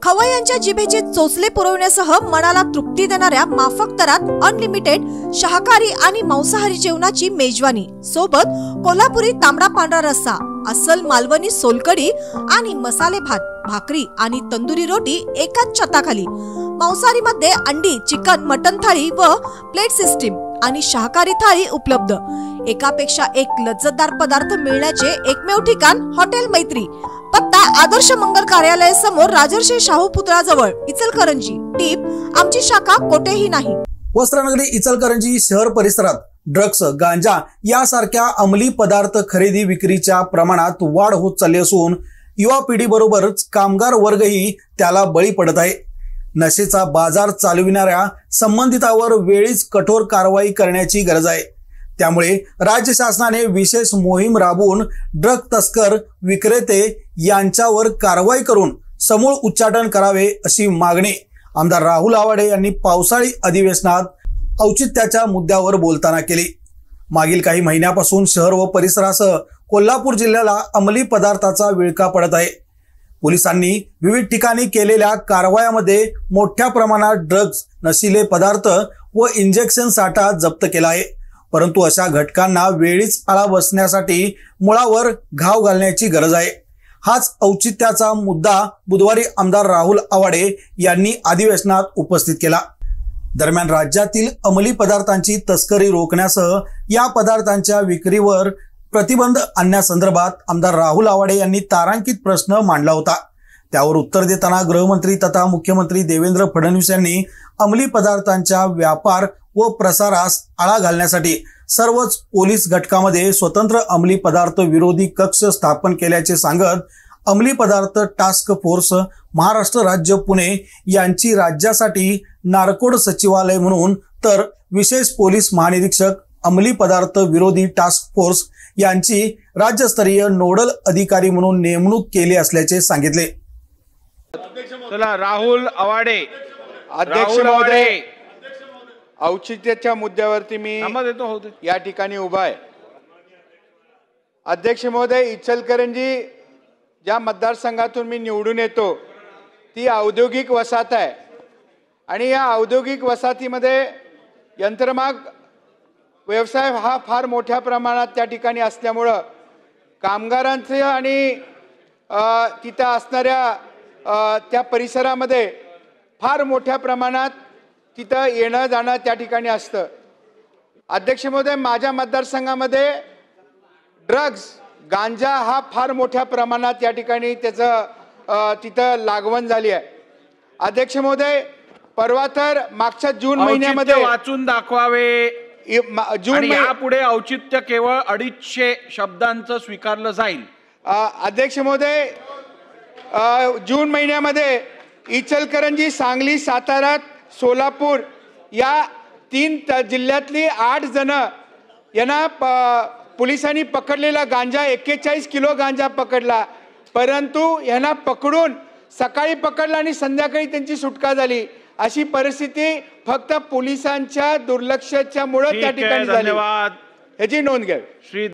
खवय्यांच्या जिभेचे चोचले पुरवण्यासह मनाला तृप्ती देणाऱ्या माफक दरात अनलिमिटेड शाकाहारी आणि मांसाहारी जेवणाची मेजवानी सोबत कोल्हापुरी तांबडा पांढरा रस्सा, अस्सल मालवणी सोलकढी आणि मसाले भात, भाकरी आणि तंदुरी रोटी एकाच छताखाली। मांसाहारी मध्ये अंडी, चिकन, मटन थाळी व प्लेट सिस्टीम आणि शाकाहारी थाळी उपलब्ध। एकापेक्षा एक लज्जतदार पदार्थ मिळण्याचे एकमेव ठिकाण हॉटेल मैत्री। पत्ता आदर्श मंगल कार्यालय समोर राजर्षी शाहू पुतळाजवळ, इचलकरंजी। टीप: आमची शाखा कोठेही नाही। वस्त्रनगरी इचलकरंजी शहर परिसरात ड्रग्स, गांजा यासारख्या अंमली पदार्थ खरेदी विक्रीच्या प्रमाणात वाढ होत चालली असून युवा पिढीबरोबरच कामगार वर्गही त्याला बळी पडत आहे। नशेचा बाजार चालविणाऱ्या संबंधितावर वेळीच कठोर कारवाई करण्याची गरज आहे। त्यामुळे राज्य शासनाने विशेष मोहीम राबवून ड्रग तस्कर, विक्रेते यांच्यावर कारवाई करून समूळ उच्चाटन करावे अशी मागणी आमदार राहुल आवाडे यांनी पावसाळी अधिवेशनात औचित्याच्या मुद्द्यावर बोलताना केली। मागील काही महिन्यापासून शहर व परिसरासह कोल्हापूर जिल्ह्याला अंमली पदार्थाचा विळखा पडत आहे। पोलिसांनी विविध ठिकाणी केलेल्या कारवायामध्ये मोठ्या प्रमाणात ड्रग्ज, नशिले पदार्थ व इंजेक्शन साठा जप्त केला आहे। परंतु अशा घटकांना वेळीच आळा बसण्यासाठी मुळावर घाव घालण्याची गरज आहे। हाच औचित्याचा मुद्दा बुधवारी आमदार राहुल आवाडे यांनी अधिवेशनात उपस्थित केला। दरम्यान राज्यातील अंमली पदार्थांची तस्करी रोखण्यासह या पदार्थांच्या विक्रीवर प्रतिबंध आणण्यासंदर्भात आमदार राहुल आवाडे यांनी तारांकित प्रश्न मांडला होता। त्यावर उत्तर देताना गृहमंत्री तथा मुख्यमंत्री देवेंद्र फडणवीस यांनी अंमली पदार्थांच्या व्यापार व प्रसारास आळा घालण्यासाठी सर्वच पोलीस घटकामध्ये स्वतंत्र अंमली पदार्थ विरोधी कक्ष स्थापन केल्याचे सांगत अंमली पदार्थ टास्क फोर्स महाराष्ट्र राज्य पुणे यांची राज्यासाठी नार्कोड सचिवालय म्हणून तर विशेष पोलीस महानिरीक्षक अंमली पदार्थ विरोधी टास्क फोर्स यांची राज्यस्तरीय नोडल अधिकारी म्हणून नेमणूक केली असल्याचे सांगितले। चला राहुल आवाडे अध्यक्ष महोदय, औचित्याच्या मुद्द्यावरती मी या ठिकाणी उभा आहे। अध्यक्ष महोदय, इचलकरंजी ज्या मतदारसंघातून मी निवडून येतो ती औद्योगिक वसाहत आहे आणि या औद्योगिक वसाहतीमध्ये यंत्रमाग व्यवसाय हा फार मोठ्या प्रमाणात त्या ठिकाणी असल्यामुळं कामगारांचे आणि तिथं असणाऱ्या त्या परिसरामध्ये फार मोठ्या प्रमाणात तिथं येणं जाणं त्या ठिकाणी असतं। अध्यक्ष महोदय, माझ्या मतदारसंघामध्ये ड्रग्ज, गांजा हा फार मोठ्या प्रमाणात या ठिकाणी त्याचं तिथं लागवण झाली आहे। अध्यक्ष महोदय, परवा तर मागच्या जून महिन्यामध्ये वाचून दाखवावे, जून यापुढे औचित्य केवळ 250 शब्दांचं स्वीकारलं जाईल। अध्यक्ष महोदय, जून महिन्यामध्ये इचलकरंजी, सांगली, सातारा, सोलापूर या 3 जिल्ह्यातली 8 जण यांना पोलिसांनी पकडलेला गांजा 41 किलो गांजा पकडला। परंतु यांना पकडून सकाळी पकडला आणि संध्याकाळी त्यांची सुटका झाली। अशी परिस्थिती फक्त पोलिसांच्या दुर्लक्षाच्या मुळे त्या ठिकाणी झाली। धन्यवाद, याची नोंद घ्यावी।